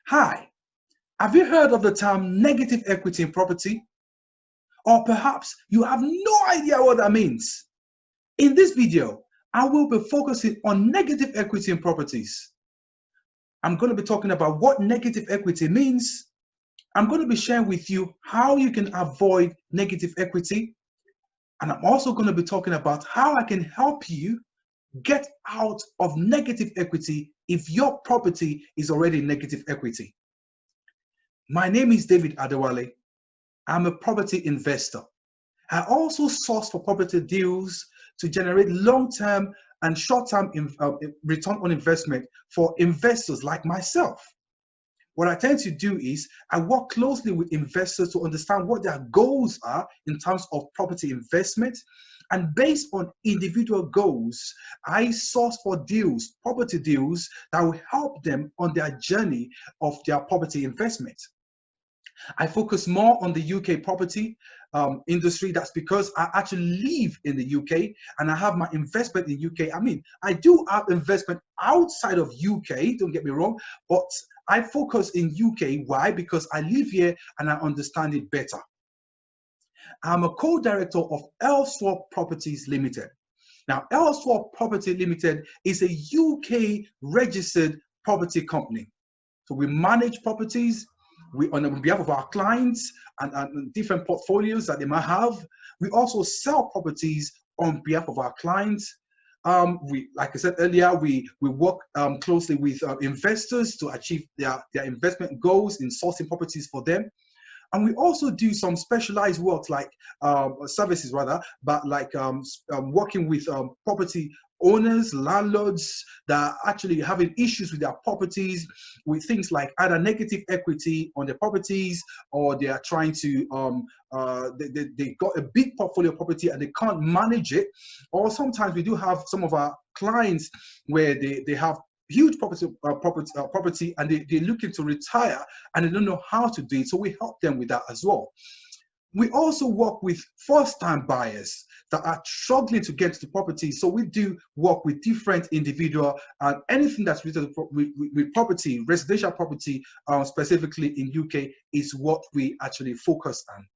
Hi, have you heard of the term negative equity in property? Or perhaps you have no idea what that means. In this video, I will be focusing on negative equity in properties. I'm going to be talking about what negative equity means. I'm going to be sharing with you how you can avoid negative equity. And I'm also going to be talking about how I can help you get out of negative equity if your property is already negative equity. My name is David Adewale. I'm a property investor. I also source for property deals to generate long-term and short-term return on investment for investors like myself. What I tend to do is I work closely with investors to understand what their goals are in terms of property investment. And based on individual goals, I source for deals, property deals that will help them on their journey of their property investment. I focus more on the UK property industry. That's because I actually live in the UK and I have my investment in UK. I mean, I do have investment outside of UK, don't get me wrong, but I focus in UK. Why? Because I live here and I understand it better. I'm a co-director of Elswap Properties Limited. Now, Elswap Property Limited is a UK registered property company. So we manage properties, on behalf of our clients and different portfolios that they might have. We also sell properties on behalf of our clients. Like I said earlier, we work closely with investors to achieve their investment goals in sourcing properties for them. And we also do some specialized work like services rather, but like working with property owners, landlords that are actually having issues with their properties, with things like either negative equity on their properties, or they are trying to they got a big portfolio of property and they can't manage it. Or sometimes we do have some of our clients where they have huge property and they're looking to retire and they don't know how to do it. So we help them with that as well. We also work with first-time buyers that are struggling to get to the property. So we do work with different individuals and anything that's related with property, residential property, specifically in UK, is what we actually focus on.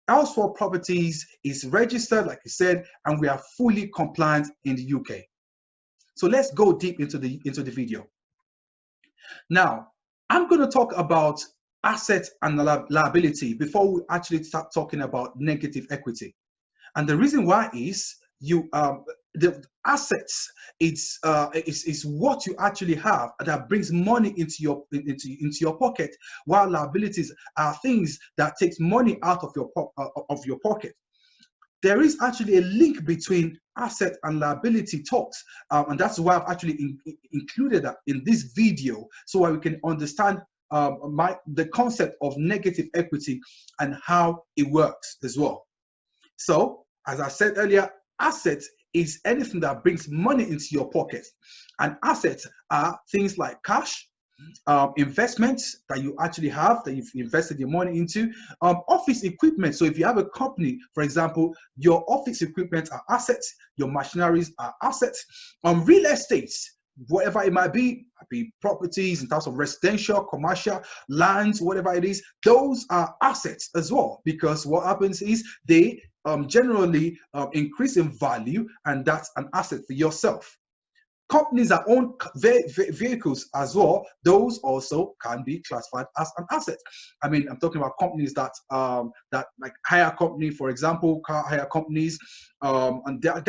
Elswap Properties is registered, like I said, and we are fully compliant in the UK. So let's go deep into the video. Now, I'm going to talk about asset and liability before we actually start talking about negative equity. And the reason why is the assets is what you actually have that brings money into your pocket, while liabilities are things that takes money out of your pocket. There is actually a link between asset and liability talks, and that's why I've actually included that in this video, so that we can understand the concept of negative equity and how it works as well. So, as I said earlier, asset is anything that brings money into your pocket, and assets are things like cash, investments that you actually have, that you've invested your money into, office equipment. So if you have a company, for example, your office equipment are assets, your machineries are assets. Real estate, whatever it might be properties in terms of residential, commercial, lands, whatever it is, those are assets as well, because what happens is they generally increase in value, and that's an asset for yourself. Companies that own vehicles as well, those also can be classified as an asset. I mean, I'm talking about companies that like hire company, for example, car hire companies, and their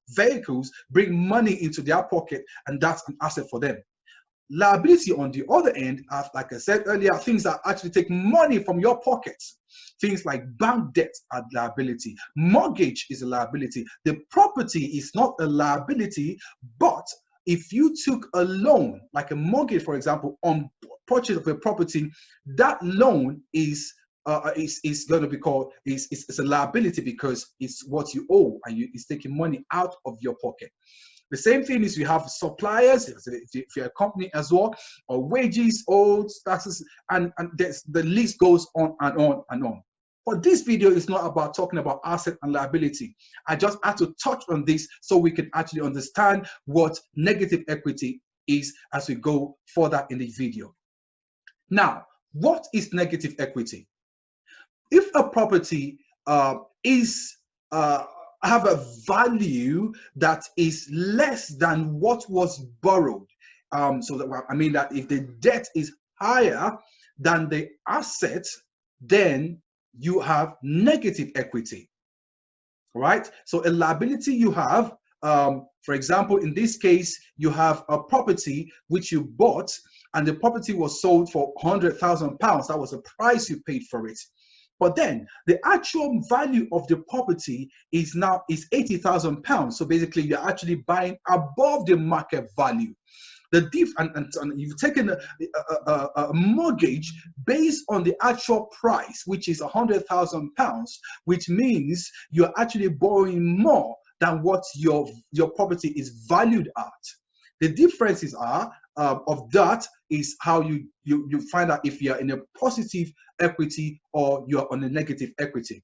vehicles bring money into their pocket, and that's an asset for them. Liability, on the other end, like I said earlier, things that actually take money from your pockets. Things like bank debt are liability. Mortgage is a liability. The property is not a liability, but if you took a loan, like a mortgage, for example, on purchase of a property, that loan is going to be called it's a liability, because it's what you owe and it's taking money out of your pocket. The same thing is you have suppliers, if you're a company as well, or wages, owed, taxes, and the list goes on and on and on. But this video is not about talking about asset and liability. I just had to touch on this so we can actually understand what negative equity is as we go further in the video. Now, what is negative equity? If a property is have a value that is less than what was borrowed, so that I mean that if the debt is higher than the asset, then you have negative equity, right? So a liability you have, for example, in this case, you have a property which you bought, and the property was sold for £100,000. That was the price you paid for it. But then the actual value of the property is now £80,000. So basically, you're actually buying above the market value. The and you've taken a mortgage based on the actual price, which is £100,000, which means you're actually borrowing more than what your property is valued at. The differences are of that is how you find out if you're in a positive equity or you're on a negative equity.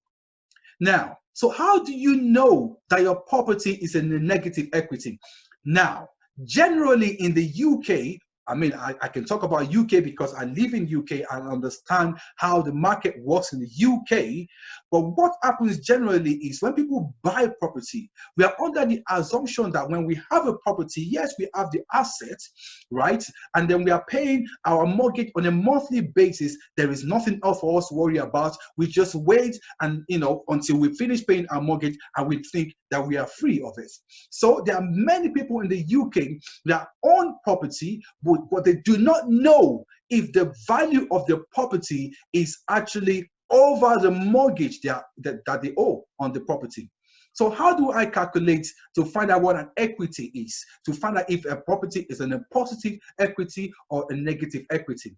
Now, so how do you know that your property is in a negative equity? Now, generally in the UK, I mean, I can talk about UK because I live in UK and understand how the market works in the UK. But what happens generally is when people buy property, we are under the assumption that when we have a property, yes, we have the assets, right? And then we are paying our mortgage on a monthly basis. There is nothing else for us to worry about. We just wait and, until we finish paying our mortgage, and we think that we are free of it. So there are many people in the UK that own property, but they do not know if the value of the property is actually over the mortgage that they owe on the property. So how do I calculate to find out what an equity is, to find out if a property is in a positive equity or a negative equity?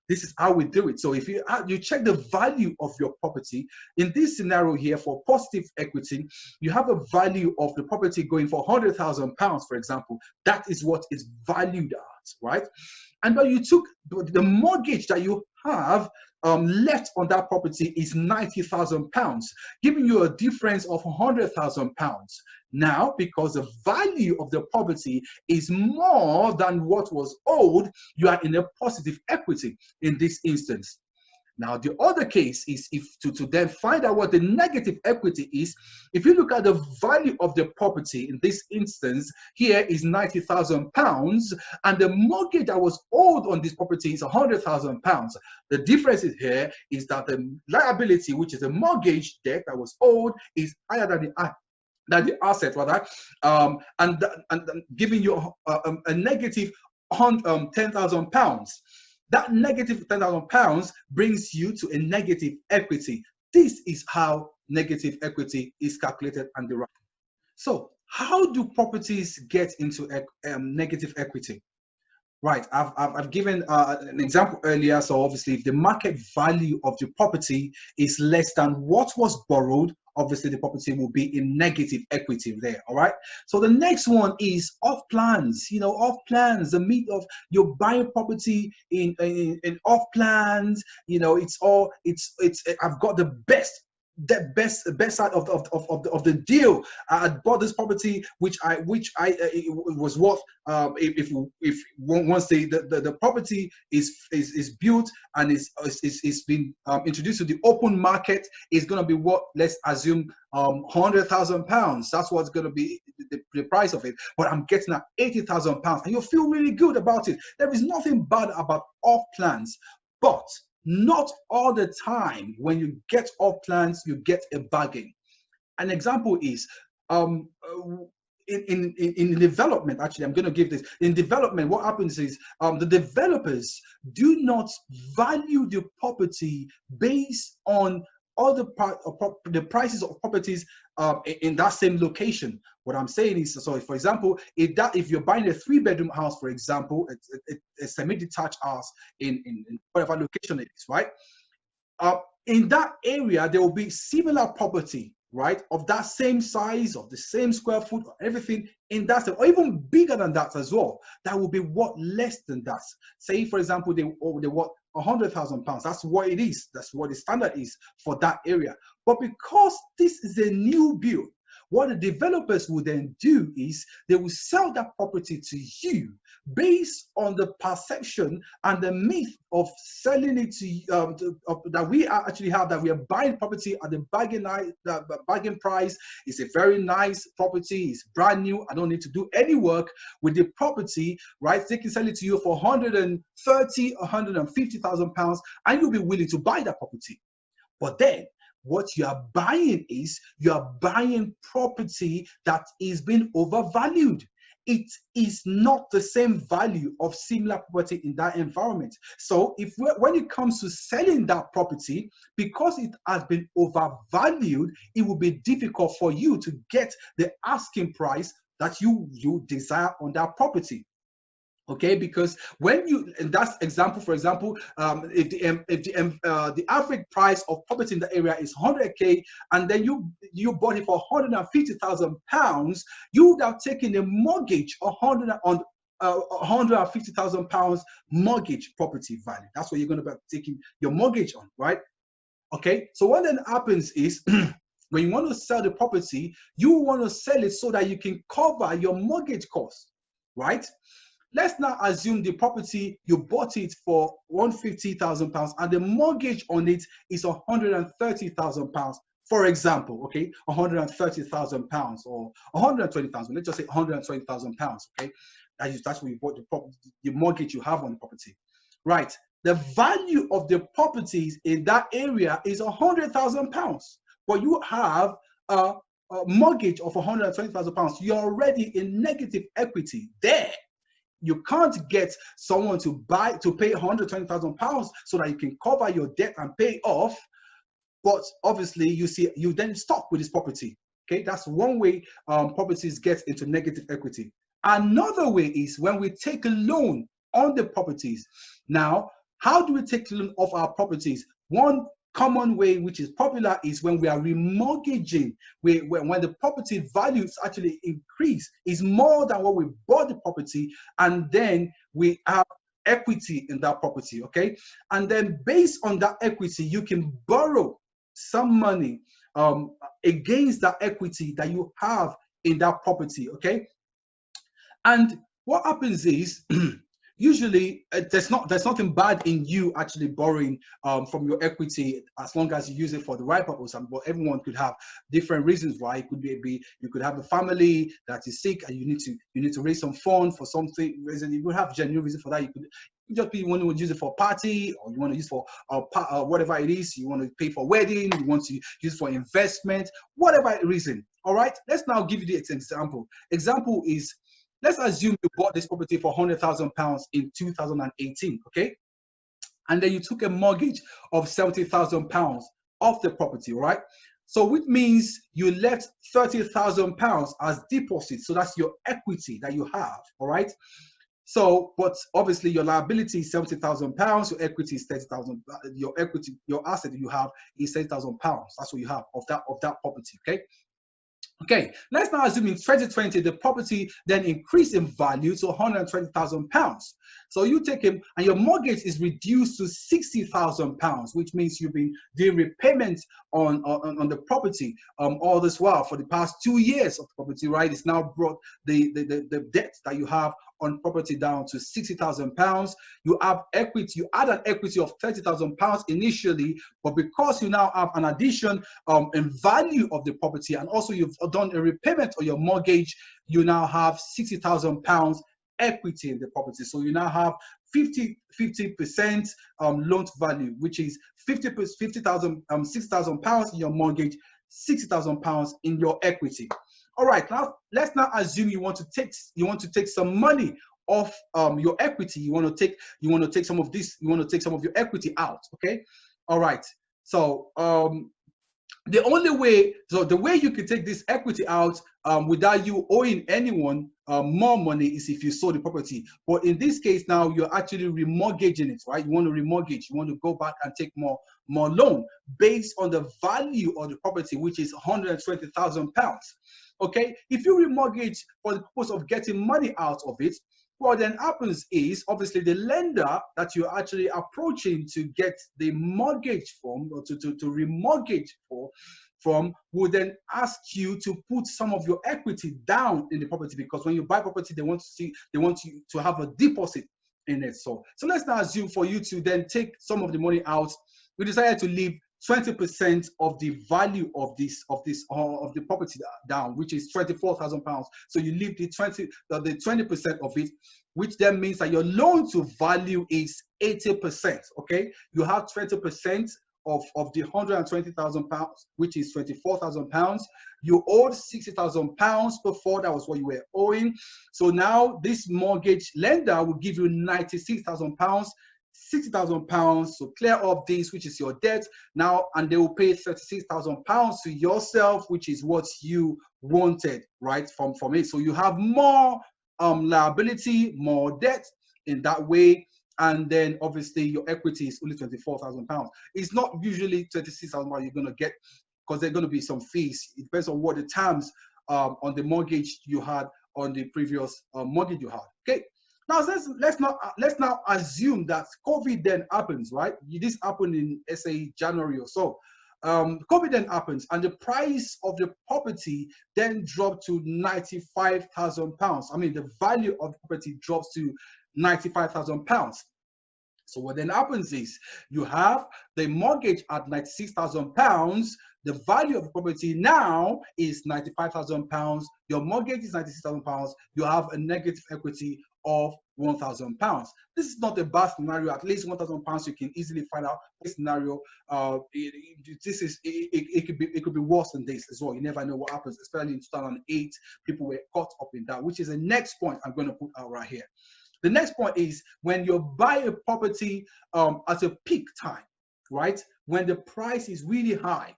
This is how we do it. So if you check the value of your property, in this scenario here for positive equity, you have a value of the property going for £100,000, for example. That is what is valued at, right? And but you took the mortgage that you have left on that property is £90,000, giving you a difference of £100,000. Now, because the value of the property is more than what was owed, you are in a positive equity in this instance. Now, the other case is if to then find out what the negative equity is. If you look at the value of the property in this instance, here is £90,000, and the mortgage that was owed on this property is £100,000. The difference here is that the liability, which is the mortgage debt that was owed, is higher than the asset, rather, and giving you a negative £10,000. That negative £10,000 brings you to a negative equity. This is how negative equity is calculated and derived. So how do properties get into negative equity? Right, I've given an example earlier. So obviously, if the market value of the property is less than what was borrowed, obviously the property will be in negative equity there. All right. So the next one is off plans. Off plans. The meat of you're buying property in off plans. I've got the best side of the deal. I bought this property which it was worth if once the property is built and is been introduced to the open market, is going to be what, let's assume £100,000. That's what's going to be the price of it. But I'm getting at £80,000, and you feel really good about it. There is nothing bad about off plans, but not all the time when you get off plans, you get a bargain. An example is in development. Actually, I'm going to give this. In development, what happens is the developers do not value the property based on other the prices of properties in that same location. What I'm saying is, so for example, if you're buying a 3-bedroom house, for example, a semi-detached house in whatever location it is, right? In that area, there will be similar property, right, of that same size, of the same square foot, everything in that, or even bigger than that as well. That will be what, less than that. Say, for example, they want £100,000. That's what it is. That's what the standard is for that area. But because this is a new build, what the developers will then do is they will sell that property to you based on the perception and the myth of selling it that we actually have, that we are buying property at the bargain price. It's a very nice property, it's brand new, I don't need to do any work with the property, right? They can sell it to you for 130, 150,000 pounds, and you'll be willing to buy that property. But then what you are buying is, you are buying property that is being overvalued. It is not the same value of similar property in that environment. So when it comes to selling that property, because it has been overvalued, it will be difficult for you to get the asking price that you desire on that property. Okay, because when you, and that's example, for example, if the average price of property in the area is 100k, and then you bought it for 150,000 pounds, you would have taken a mortgage 150,000 pounds mortgage property value. That's what you're going to be taking your mortgage on, right? Okay, so what then happens is when you want to sell the property, you want to sell it so that you can cover your mortgage costs, right? Let's now assume the property, you bought it for 150,000 pounds and the mortgage on it is 130,000 pounds, for example, okay? 130,000 pounds or 120,000, let's just say 120,000 pounds, okay? That's what you bought the mortgage you have on the property, right? The value of the properties in that area is 100,000 pounds, but you have a mortgage of 120,000 pounds. You're already in negative equity there. You can't get someone to pay 120,000 pounds so that you can cover your debt and pay off. But obviously, you then stuck with this property. Okay, that's one way properties get into negative equity. Another way is when we take a loan on the properties. Now, how do we take a loan off our properties? One common way, which is popular, is when we are remortgaging, when the property values actually increase, is more than what we bought the property, and then we have equity in that property, okay? And then based on that equity, you can borrow some money against that equity that you have in that property, okay? And what happens is usually there's nothing bad in you actually borrowing from your equity, as long as you use it for the right purpose. But everyone could have different reasons why. It could be you could have a family that is sick and you need to raise some funds for something reason. You would have genuine reason for that. You could just be, you want to use it for a party, or you want to use it for whatever it is. You want to pay for wedding, you want to use it for investment, whatever reason. All right, let's now give you the example. Example is, let's assume you bought this property for 100,000 pounds in 2018, okay? And then you took a mortgage of 70,000 pounds off the property, right? So which means you left 30,000 pounds as deposit. So that's your equity that you have, all right? So, but obviously your liability is 70,000 pounds, your equity is 30,000, your equity, your asset that you have is 30,000 pounds. That's what you have of that property, okay? Okay, let's now assume in 2020, the property then increased in value to 120,000 pounds. So you take him and your mortgage is reduced to 60,000 pounds, which means you've been doing repayments on the property all this while for the past 2 years of the property, right? It's now brought the debt that you have on property down to 60,000 pounds. You have equity, you add an equity of 30,000 pounds initially, but because you now have an addition in value of the property, and also you've done a repayment on your mortgage, you now have 60,000 pounds equity in the property. So you now have 50% loan to value, which is 60,000 pounds in your mortgage, 60,000 pounds in your equity. All right, now let's now assume you want to take some money off your equity. You want to take some of this, you want to take some of your equity out. Okay, all right. So the only way, so the way you can take this equity out without you owing anyone more money is if you sold the property. But in this case now, you're actually remortgaging it, right? You want to remortgage, you want to go back and take more loan based on the value of the property, which is 120,000 pounds. Okay, if you remortgage for the purpose of getting money out of it, what then happens is, obviously the lender that you're actually approaching to get the mortgage from, or to remortgage for, from will then ask you to put some of your equity down in the property, because when you buy property, they want you to have a deposit in it. So let's now assume for you to then take some of the money out. We decided to leave 20% of the value of the property down, which is £24,000. So you leave the 20% of it, which then means that your loan to value is 80%. Okay, you have 20% of the £120,000, which is £24,000. You owed £60,000 before, that was what you were owing. So now this mortgage lender will give you £96,000, £60,000 to clear up this, which is your debt now, and they will pay £36,000 to yourself, which is what you wanted, right, from it. So you have more liability, more debt in that way. And then obviously your equity is only £24,000. It's not usually £36,000 you're going to get, because there are going to be some fees. It depends on what the terms on the mortgage you had on the previous mortgage you had. Okay. Now let's now assume that COVID then happens, right? This happened in, let's say, January or so. COVID then happens, and the price of the property then dropped to £95,000. I mean, the value of the property drops to £95,000. So what then happens is you have the mortgage at £96,000. The value of the property now is £95,000. Your mortgage is £96,000. You have a negative equity of £1,000. This is not a bad scenario. At least £1,000 you can easily find out this scenario. It could be worse than this as well. You never know what happens, especially in 2008. People were caught up in that, which is the next point I'm going to put out right here. The next point is when you buy a property at a peak time, right? When the price is really high.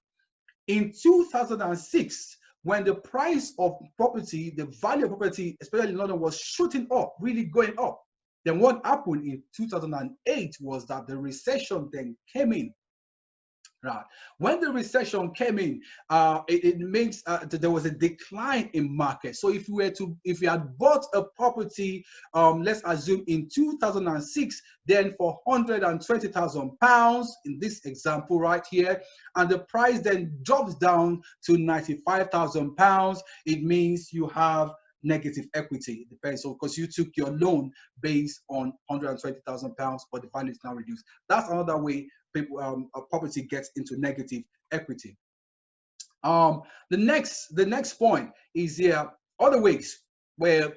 In 2006, when the price of property, the value of property, especially in London, was shooting up, really going up, then what happened in 2008 was that the recession then came in. Right. When the recession came in, it makes there was a decline in market. So if you had bought a property, let's assume in 2006, then for £120,000 in this example right here, and the price then drops down to £95,000, it means you have negative equity. It depends, so because you took your loan based on £120,000, but the value is now reduced. That's another way people a property gets into negative equity. The next point is here other ways where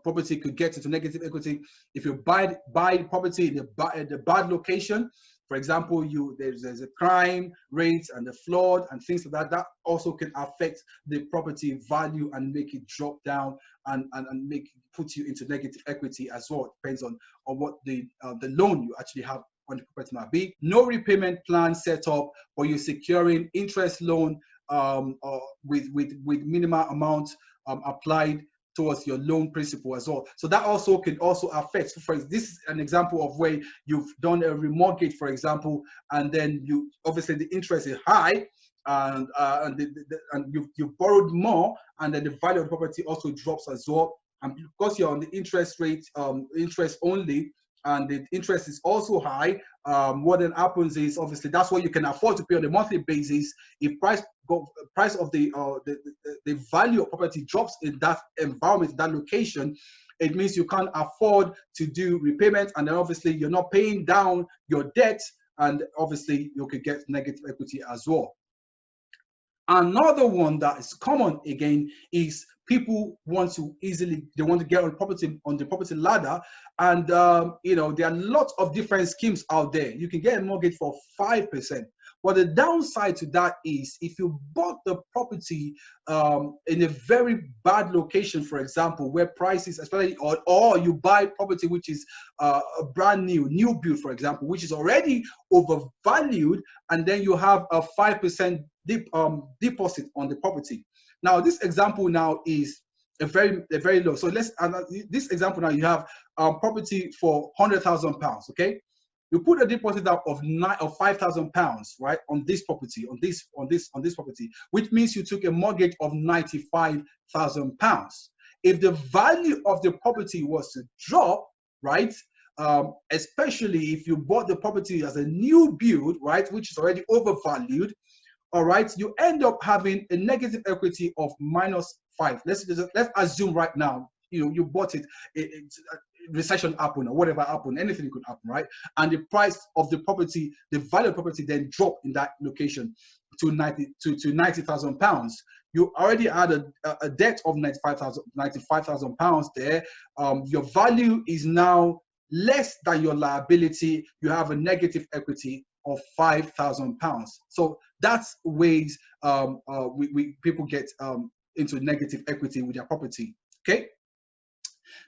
property could get into negative equity. If you buy property in the bad location, for example, there's a crime rate and the flood and things like that, that also can affect the property value and make it drop down and put you into negative equity as well. It depends on what the loan you actually have on the property might be. No repayment plan set up, or you're securing interest loan with minimal amount applied towards your loan principal as well. So that also can also affect. So for example, this is an example of where you've done a remortgage, for example, and then you obviously the interest is high, and you've borrowed more, and then the value of the property also drops as well. And because you're on the interest rate, interest only, and the interest is also high, what then happens is obviously that's what you can afford to pay on a monthly basis. If price of the value of property drops in that environment, that location, it means you can't afford to do repayment, and then obviously you're not paying down your debt, and obviously you could get negative equity as well. Another one that is common again is people want to get on the property ladder, and there are lots of different schemes out there. You can get a mortgage for 5%, but the downside to that is if you bought the property in a very bad location, for example, where prices, especially, or you buy property which is a brand new build, for example, which is already overvalued, and then you have a 5% deposit on the property. Now, this example now is a very low. So this example now, you have property for £100,000. Okay, you put a deposit up of £5,000, right, on this property, on this property, which means you took a mortgage of £95,000. If the value of the property was to drop, right, especially if you bought the property as a new build, right, which is already overvalued, all right, you end up having a negative equity of -5. Let's assume right now, you bought it, recession happened or whatever happened, anything could happen, right? And the price of the property, the value of the property then dropped in that location to 90,000 pounds. You already had a debt of 95,000 pounds there. Your value is now less than your liability. You have a negative equity of 5,000 pounds. So that's ways people get into negative equity with their property. Okay.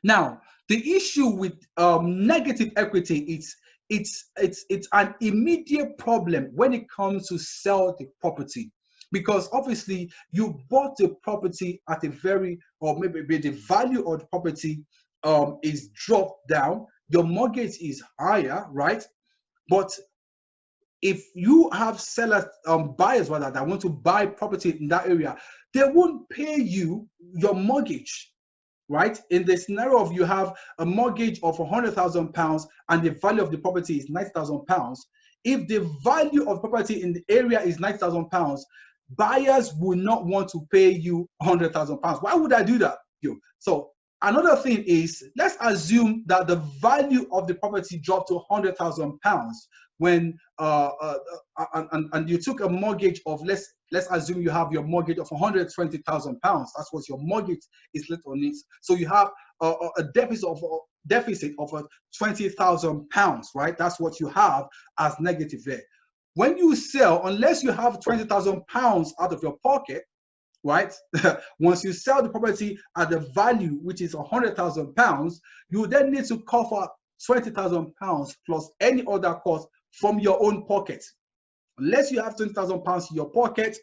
Now, the issue with negative equity, it's an immediate problem when it comes to sell the property, because obviously you bought the property at a very, or maybe the value of the property is dropped down, your mortgage is higher, right? But if you have sellers, buyers rather, that want to buy property in that area, they won't pay you your mortgage, right? In the scenario of you have a mortgage of 100,000 pounds and the value of the property is 90,000 pounds. If the value of property in the area is 90,000 pounds, buyers will not want to pay you 100,000 pounds. Why would I do that? So another thing is, let's assume that the value of the property dropped to 100,000 pounds when and you took a mortgage of, let's assume you have your mortgage of 120,000 pounds. That's what your mortgage is lit on it. So you have a deficit of 20,000 pounds, right? That's what you have as negative there. When you sell, unless you have 20,000 pounds out of your pocket, right? Once you sell the property at the value, which is 100,000 pounds, you then need to cover 20,000 pounds plus any other cost from your own pocket. Unless you have 20,000 pounds in your pocket,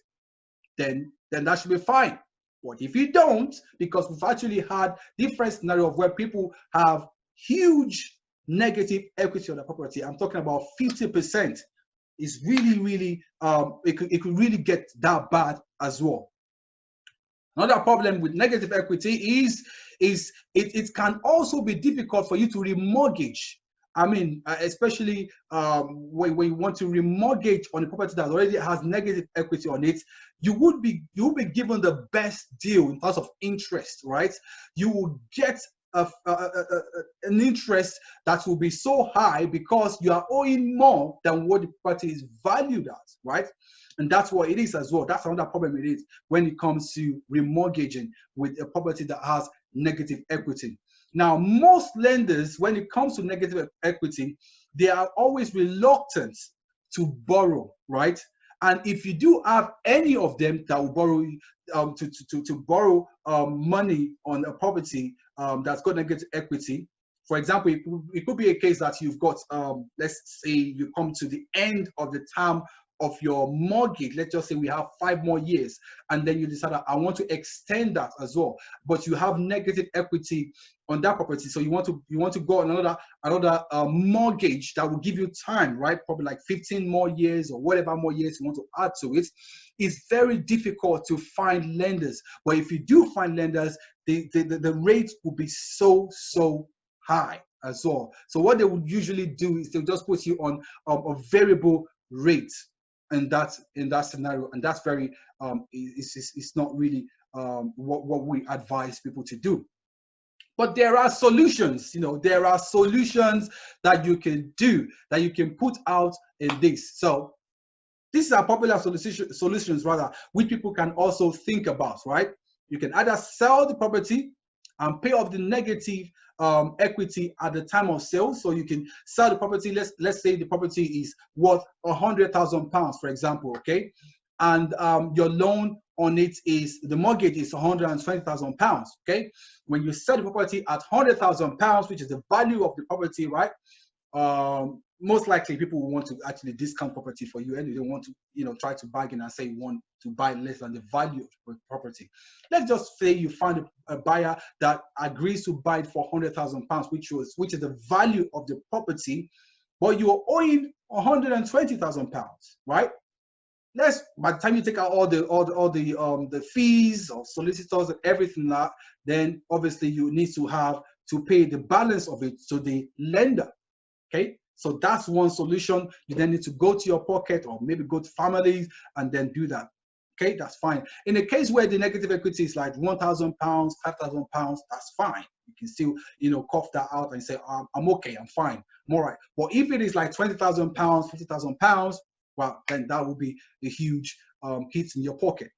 then that should be fine. But if you don't, because we've actually had different scenarios where people have huge negative equity on the property, I'm talking about 50%, is really, it could really get that bad as well. Another problem with negative equity is it can also be difficult for you to remortgage. I mean, especially when you want to remortgage on a property that already has negative equity on it, you will be given the best deal in terms of interest, right? You will get an interest that will be so high because you are owing more than what the property is valued at, right? And that's what it is as well. That's another problem it is when it comes to remortgaging with a property that has negative equity. Now, most lenders, when it comes to negative equity, they are always reluctant to borrow, right? And if you do have any of them that will borrow to borrow money on a property that's got negative equity, for example, it could be a case that you've got, let's say you come to the end of the term of your mortgage. Let's just say we have 5 more years, and then you decide I want to extend that as well, but you have negative equity on that property, so you want to go on another mortgage that will give you time, right? Probably like 15 more years or whatever more years you want to add to it. It's very difficult to find lenders, but if you do find lenders, the rates will be so high as well. So what they would usually do is they'll just put you on a variable rate in that scenario, and that's very it's not really what we advise people to do. But there are solutions, there are solutions that you can do, that you can put out in this. So these are popular solutions rather, which people can also think about, right? You can either sell the property and pay off the negative equity at the time of sale. So you can sell the property. Let's say the property is worth 100,000 pounds, for example, okay? And your loan on it is, the mortgage is 120,000 pounds, okay? When you sell the property at 100,000 pounds, which is the value of the property, right? Most likely people will want to actually discount property for you, and they want to try to bargain and say you want to buy less than the value of the property. Let's just say you find a buyer that agrees to buy it for 100,000 pounds, which is the value of the property, but you're owing 120,000 pounds, right? By the time you take out all the fees of solicitors and everything that, then obviously you need to pay the balance of it to the lender. Okay, So that's one solution. You then need to go to your pocket or maybe go to families and then do that. Okay, that's fine. In a case where the negative equity is like £1,000, £5,000, that's fine. You can still, cough that out and say, I'm okay, I'm fine, I'm all right. But if it is like £20,000, £50,000, well, then that will be a huge hit in your pocket.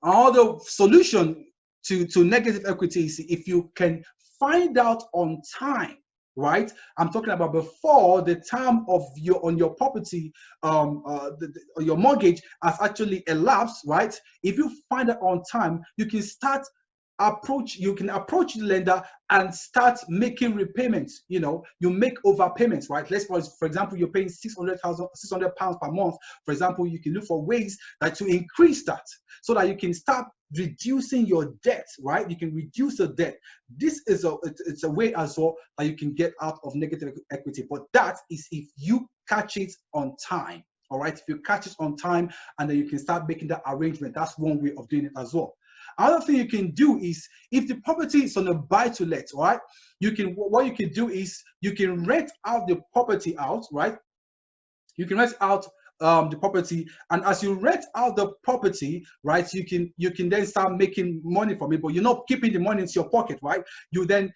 Another solution to negative equity is if you can find out on time, right? I'm talking about before the time of your property, your mortgage has actually elapsed, right? If you find it on time, you can approach the lender and start making repayments. You make overpayments, right? Let's for example, you're paying £600 per month. For example, you can look for ways to increase that so that you can start reducing your debt, right? You can reduce the debt. This is it's a way as well that you can get out of negative equity, but that is if you catch it on time. All right, if you catch it on time, and then you can start making that arrangement. That's one way of doing it as well. Another thing you can do is, if the property is on a buy-to-let, right? What you can do is you can rent out the property out, right? You can rent out the property, and as you rent out the property, right, you can then start making money from it, but you're not keeping the money into your pocket, right? You then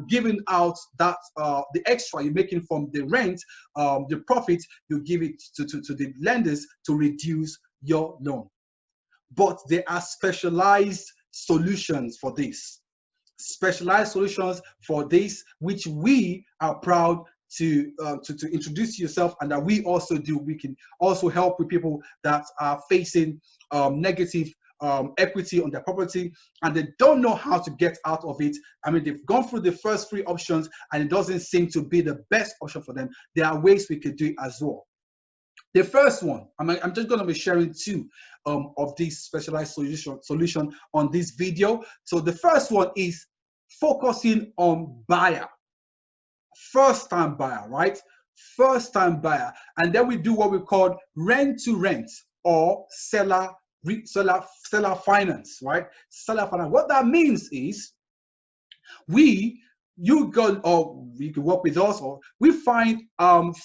giving out that the extra you're making from the rent, the profit, you give it to the lenders to reduce your loan. But there are specialized solutions for this. Specialized solutions for this, which we are proud to introduce yourself, and that we also do. We can also help with people that are facing negative equity on their property, and they don't know how to get out of it. I mean, they've gone through the first 3 options and it doesn't seem to be the best option for them. There are ways we could do it as well. The first one, I'm just going to be sharing 2 of these specialized solution on this video. So the first one is focusing on buyer, first-time buyer, right? First-time buyer, and then we do what we call rent-to-rent or seller finance, right? Seller finance. What that means is you can work with us, or we find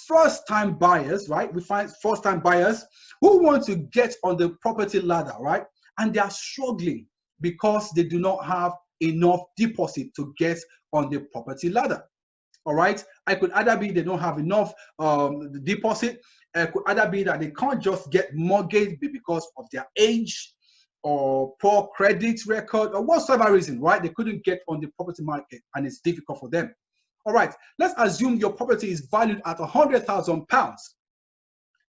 first-time buyers, right? We find first-time buyers who want to get on the property ladder, right? And they are struggling because they do not have enough deposit to get on the property ladder. All right, I could either be they don't have enough deposit. It could either be that they can't just get mortgage because of their age or poor credit record or whatsoever reason, right? They couldn't get on the property market and it's difficult for them. All right, let's assume your property is valued at £100,000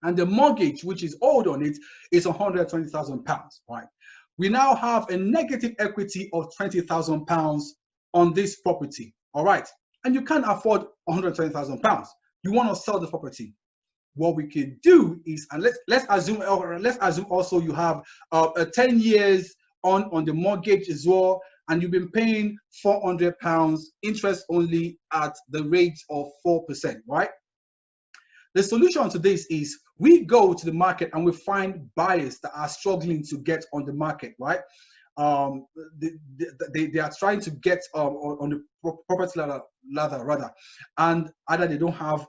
and the mortgage, which is owed on it, is £120,000, right? We now have a negative equity of £20,000 on this property, all right? And you can't afford £120,000. You want to sell the property. What we can do is, and let's assume also you have 10 years on the mortgage as well, and you've been paying £400 interest only at the rate of 4%, right? The solution to this is we go to the market and we find buyers that are struggling to get on the market, right? They are trying to get on the property ladder rather, and either they don't have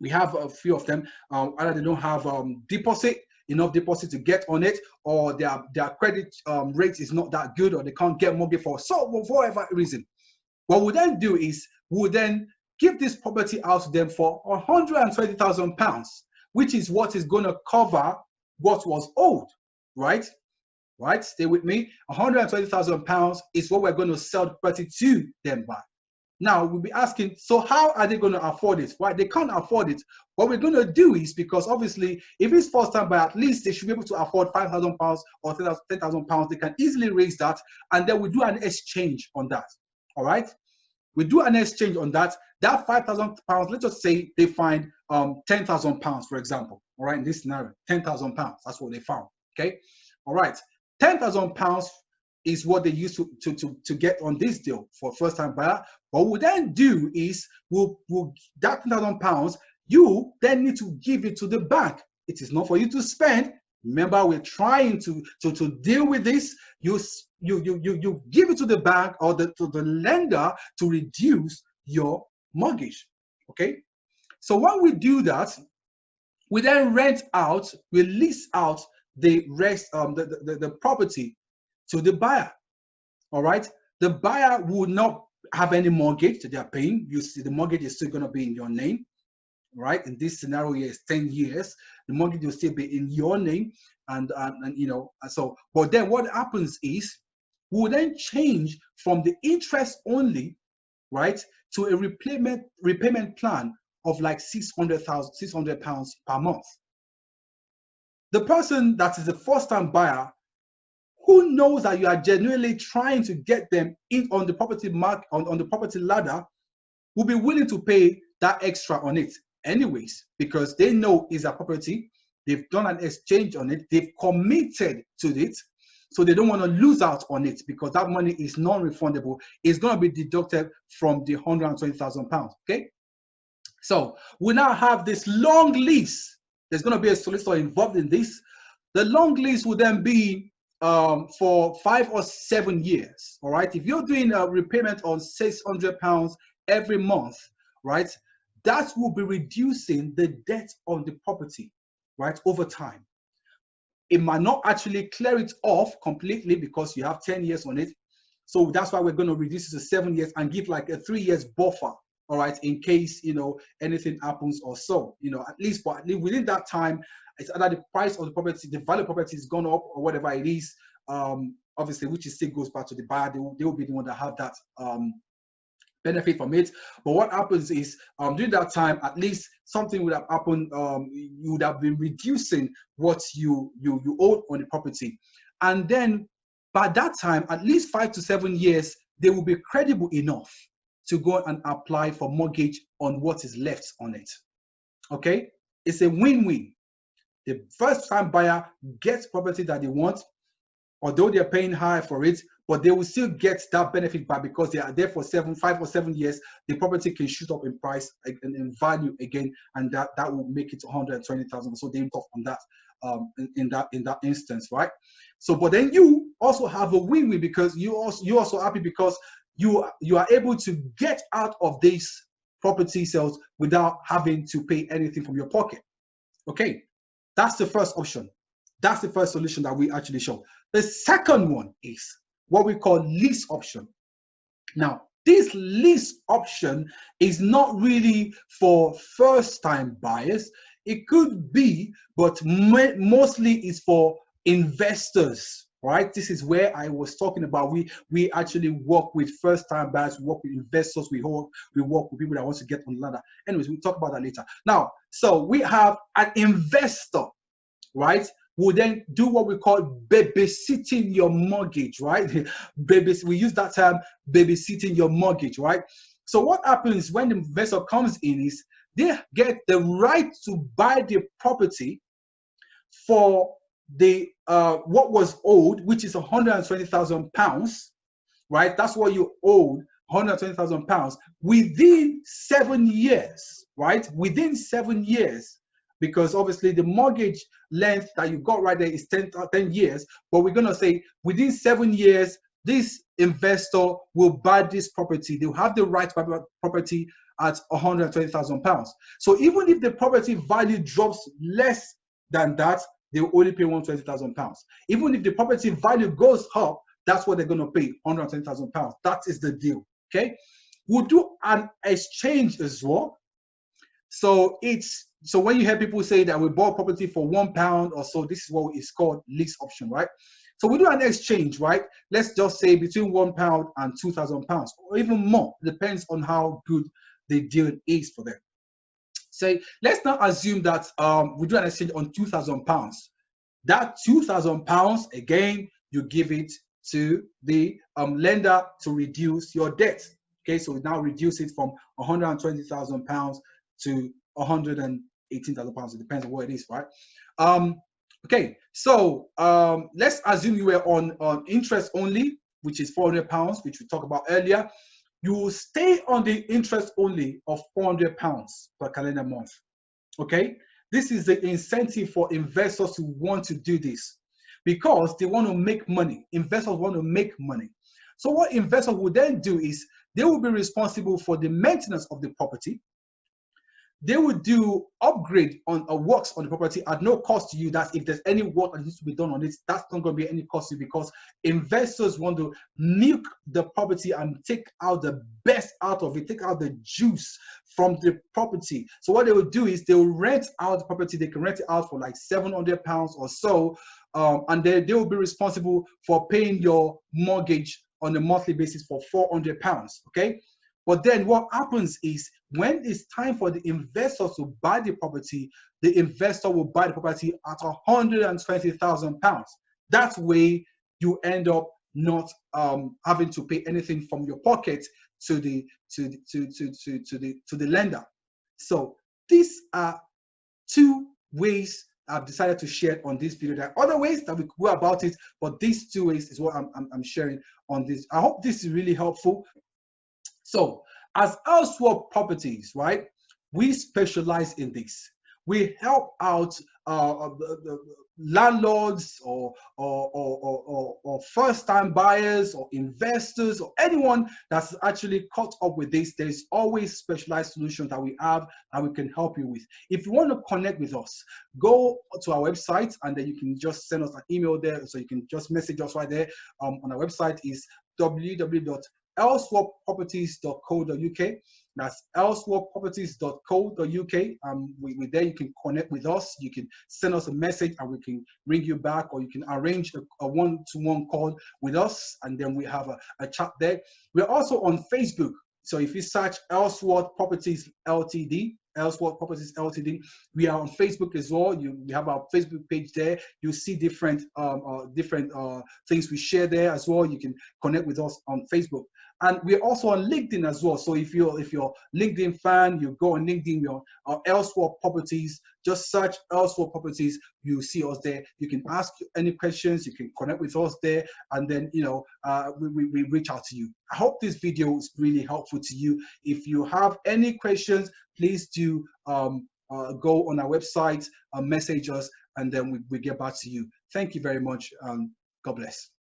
we have a few of them, either they don't have enough deposit to get on it, or their credit rate is not that good, or they can't get mortgage for whatever reason. What we then do is we then give this property out to them for £120,000, which is what is going to cover what was owed, right? Right, stay with me. £120,000 is what we're going to sell the property to them by. Now we'll be asking, so how are they going to afford it? Why they can't afford it? What we're going to do is, because obviously, if it's first time buyer, at least they should be able to afford £5,000 or £10,000. They can easily raise that, and then we do an exchange on that. All right, we do an exchange on that. That £5,000. Let's just say they find £10,000, for example. All right, in this scenario, £10,000. That's what they found. Okay, all right. £10,000 is what they used to get on this deal for first-time buyer. What we'll then do is we'll that £10,000, you then need to give it to the bank. It is not for you to spend. Remember, we're trying to deal with this. You give it to the bank or to the lender to reduce your mortgage. Okay, so when we do that, we then rent out, we lease out the rest, the property to the buyer. All right, the buyer will not have any mortgage that they are paying. You see, the mortgage is still going to be in your name, right? In this scenario here is 10 years. The mortgage will still be in your name, and you know, so. But then what happens is, we will then change from the interest only, right, to a repayment plan of like 600 pounds per month. The person that is a first-time buyer, who knows that you are genuinely trying to get them in on the property market, on the property ladder, will be willing to pay that extra on it anyways, because they know it's a property, they've done an exchange on it, they've committed to it, so they don't want to lose out on it, because that money is non-refundable. It's going to be deducted from the 120,000 pounds. Okay, so we now have this long lease. There's going to be a solicitor involved in this. The long lease will then be for 5 or 7 years. All right, if you're doing a repayment on 600 pounds every month, right, that will be reducing the debt on the property, right, over time. It might not actually clear it off completely because you have 10 years on it. So that's why we're going to reduce it to 7 years and give like a 3 years buffer, all right, in case, you know, anything happens or so, you know, at least within that time, it's either the price of the property, the value of the property is gone up or whatever it is, obviously, which is still goes back to the buyer. They will be the one that have that benefit from it. But what happens is, during that time, at least something would have happened. You would have been reducing what you owe on the property, and then by that time, at least 5 to 7 years, they will be credible enough to go and apply for mortgage on what is left on it. Okay, it's a win-win. The first-time buyer gets property that they want, although they're paying high for it, but they will still get that benefit back because they are there for 5 or 7 years. The property can shoot up in price and in value again, and that will make it 120,000. So they off on that in that instance, right? So, but then you also have a win-win, because you're also happy because you are able to get out of these property sales without having to pay anything from your pocket. Okay, that's the first option. That's the first solution that we actually show. The second one is what we call lease option. Now, this lease option is not really for first-time buyers. It could be, but mostly is for investors, right? This is where I was talking about. We actually work with first-time buyers, we work with investors, we work with people that want to get on the ladder. Anyways, we'll talk about that later. Now, so we have an investor, right? Will then do what we call babysitting your mortgage, right? We use that term, babysitting your mortgage, right? So what happens when the investor comes in is they get the right to buy the property for the what was owed, which is 120,000 pounds, right? That's what you owed, 120,000 pounds within 7 years, right? Within 7 years. Because obviously the mortgage length that you got right there is 10 years, but we're going to say within 7 years, this investor will buy this property. They'll have the right to buy property at 120,000 pounds. So even if the property value drops less than that, they'll only pay 120,000 pounds. Even if the property value goes up, that's what they're going to pay, 120,000 pounds. That is the deal. Okay. We'll do an exchange as well. So when you hear people say that we bought property for £1 or so, this is what is called lease option, right? So we do an exchange, right? Let's just say between £1 and £2,000, or even more. It depends on how good the deal is for them. So let's now assume that we do an exchange on £2,000. That £2,000, again, you give it to the lender to reduce your debt. Okay, so we now reduce it from £120,000 to 118,000 pounds. It depends on what it is, right? Okay, so let's assume you were on interest only, which is £400, which we talked about earlier. You will stay on the interest only of £400 per calendar month. Okay, this is the incentive for investors who want to do this, because they want to make money. Investors want to make money. So what investors will then do is they will be responsible for the maintenance of the property. they would do upgrade on works on the property at no cost to you. That if there's any work that needs to be done on it, that's not going to be any cost to you, because investors want to milk the property and take out the best out of it, take out the juice from the property. So what they will do is they will rent out the property. They can rent it out for like £700 or so, and they will be responsible for paying your mortgage on a monthly basis for £400. Okay. But then what happens is, when it's time for the investors to buy the property, the investor will buy the property at £120,000. That way you end up not having to pay anything from your pocket to the lender. So these are two ways I've decided to share on this video. There are other ways that we could go about it, but these two ways is what I'm sharing on this. I hope this is really helpful. So as Elswap Properties, right, we specialize in this. We help out landlords or first-time buyers or investors or anyone that's actually caught up with this. There's always specialized solutions that we have and we can help you with. If you want to connect with us, go to our website and then you can just send us an email there. So you can just message us right there. On our website is www.elswapproperties.co.uk. That's elswapproperties.co.uk. There you can connect with us. You can send us a message and we can ring you back, or you can arrange a one-to-one call with us, and then we have a chat there. We're also on Facebook. So if you search Elswap Properties Ltd, Elswap Properties Ltd, we are on Facebook as well. We have our Facebook page there. You'll see different things we share there as well. You can connect with us on Facebook, and we're also on LinkedIn as well. So if you're LinkedIn fan, you go on LinkedIn. We're on Elswap Properties. Just search Elswap Properties. You see us there. You can ask any questions. You can connect with us there, and then we reach out to you. I hope this video is really helpful to you. If you have any questions, please do go on our website, message us, and then we get back to you. Thank you very much. God bless.